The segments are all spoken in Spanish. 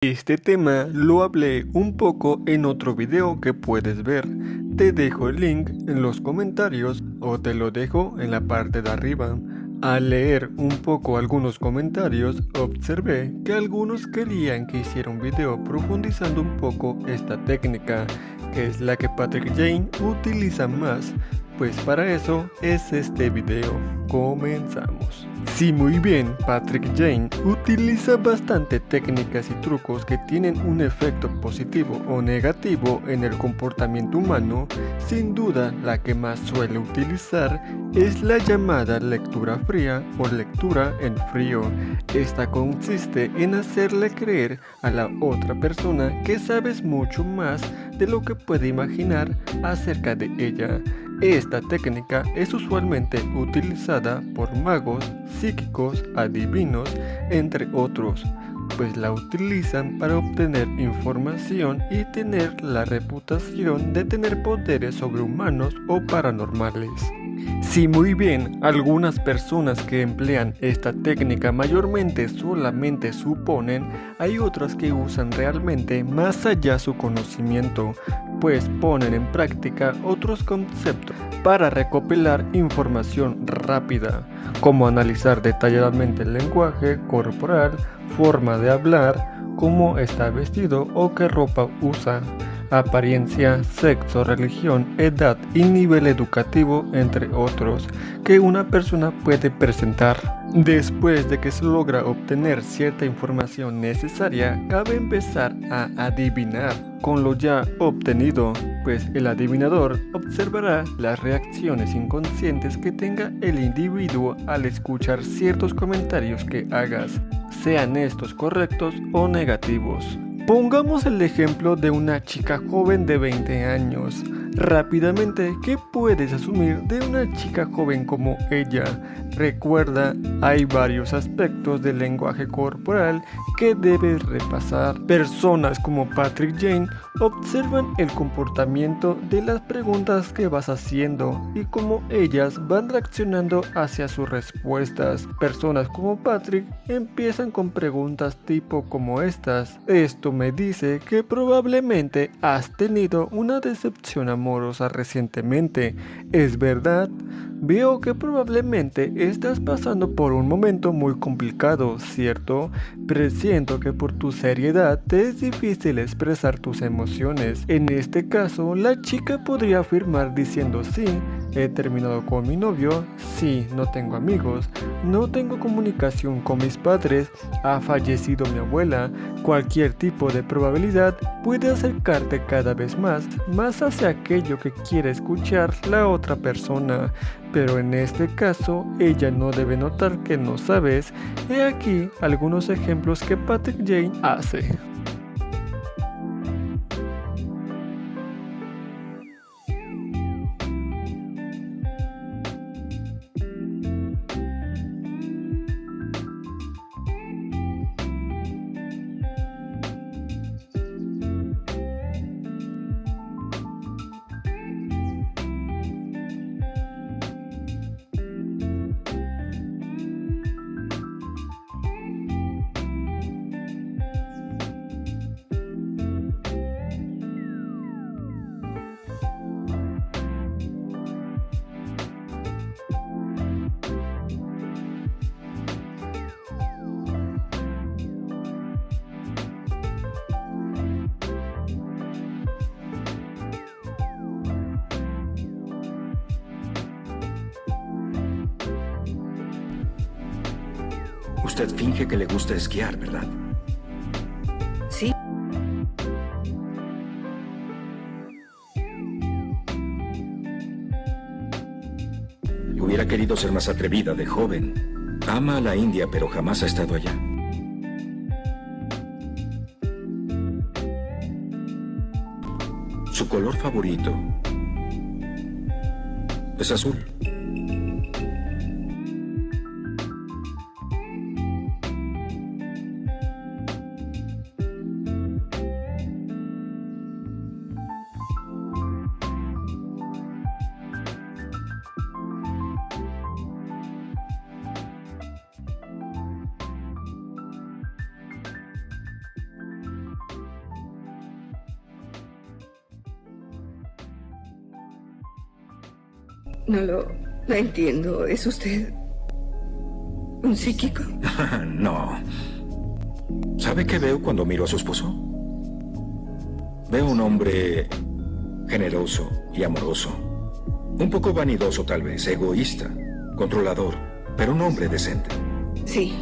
Este tema lo hablé un poco en otro video que puedes ver. Te dejo el link en los comentarios o te lo dejo en la parte de arriba. Al leer un poco algunos comentarios, observé que algunos querían que hiciera un video profundizando un poco esta técnica, que es la que Patrick Jane utiliza más. Pues para eso es este video. Comenzamos. Sí, muy bien, Patrick Jane utiliza bastante técnicas y trucos que tienen un efecto positivo o negativo en el comportamiento humano. Sin duda, la que más suele utilizar es la llamada lectura fría o lectura en frío. Esta consiste en hacerle creer a la otra persona que sabes mucho más de lo que puede imaginar acerca de ella. Esta técnica es usualmente utilizada por magos, psíquicos, adivinos, entre otros, pues la utilizan para obtener información y tener la reputación de tener poderes sobrehumanos o paranormales. Sí, muy bien, algunas personas que emplean esta técnica mayormente solamente suponen, hay otras que usan realmente más allá su conocimiento, pues ponen en práctica otros conceptos para recopilar información rápida, como analizar detalladamente el lenguaje corporal, forma de hablar, cómo está vestido o qué ropa usa, apariencia, sexo, religión, edad y nivel educativo, entre otros, que una persona puede presentar. Después de que se logra obtener cierta información necesaria, cabe empezar a adivinar con lo ya obtenido, pues el adivinador observará las reacciones inconscientes que tenga el individuo al escuchar ciertos comentarios que hagas, sean estos correctos o negativos. Pongamos el ejemplo de una chica joven de 20 años. Rápidamente, ¿qué puedes asumir de una chica joven como ella? Recuerda, hay varios aspectos del lenguaje corporal que debes repasar. Personas como Patrick Jane observan el comportamiento de las preguntas que vas haciendo y cómo ellas van reaccionando hacia sus respuestas. Personas como Patrick empiezan con preguntas tipo como estas. Esto me dice que probablemente has tenido una decepción amorosa recientemente. ¿Es verdad? Veo que probablemente estás pasando por un momento muy complicado, ¿cierto? Presiento que por tu seriedad te es difícil expresar tus emociones. En este caso, la chica podría afirmar diciendo sí, he terminado con mi novio, sí, no tengo amigos, no tengo comunicación con mis padres, ha fallecido mi abuela. Cualquier tipo de probabilidad puede acercarte cada vez más hacia aquello que quiere escuchar la otra persona. Pero en este caso, ella no debe notar que no sabes. He aquí algunos ejemplos que Patrick Jane hace. Usted finge que le gusta esquiar, ¿verdad? Sí. Hubiera querido ser más atrevida de joven. Ama a la India, pero jamás ha estado allá. Su color favorito es azul. No lo entiendo. ¿Es usted un psíquico? No. ¿Sabe qué veo cuando miro a su esposo? Veo un hombre generoso y amoroso. Un poco vanidoso tal vez, egoísta, controlador, pero un hombre decente. Sí.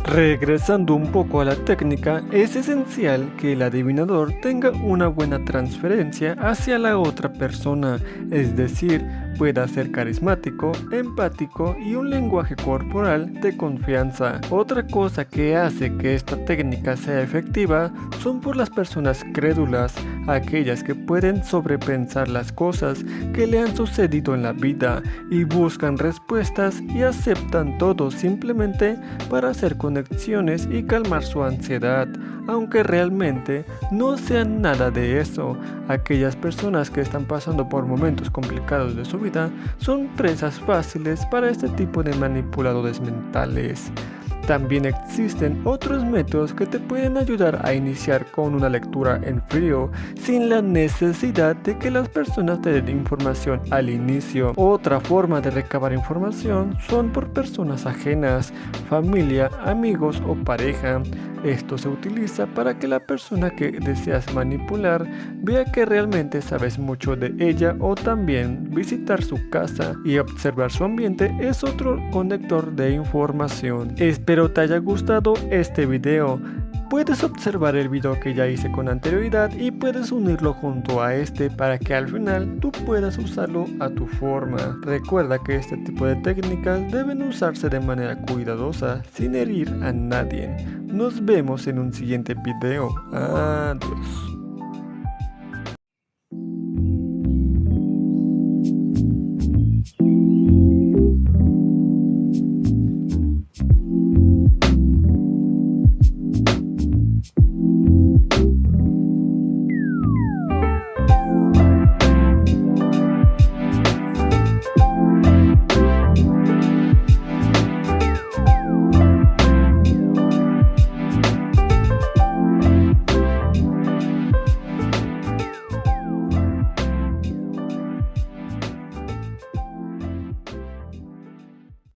Regresando un poco a la técnica, es esencial que el adivinador tenga una buena transferencia hacia la otra persona, es decir, pueda ser carismático, empático y un lenguaje corporal de confianza. Otra cosa que hace que esta técnica sea efectiva son por las personas crédulas, aquellas que pueden sobrepensar las cosas que le han sucedido en la vida y buscan respuestas y aceptan todo simplemente para hacer conexiones y calmar su ansiedad, aunque realmente no sean nada de eso. Aquellas personas que están pasando por momentos complicados de su vida son presas fáciles para este tipo de manipuladores mentales. También existen otros métodos que te pueden ayudar a iniciar con una lectura en frío sin la necesidad de que las personas te den información al inicio. Otra forma de recabar información son por personas ajenas, familia, amigos o pareja. Esto se utiliza para que la persona que deseas manipular vea que realmente sabes mucho de ella, o también visitar su casa y observar su ambiente es otro conector de información. Espero te haya gustado este video. Puedes observar el video que ya hice con anterioridad y puedes unirlo junto a este para que al final tú puedas usarlo a tu forma. Recuerda que este tipo de técnicas deben usarse de manera cuidadosa sin herir a nadie. Nos vemos en un siguiente video. Adiós.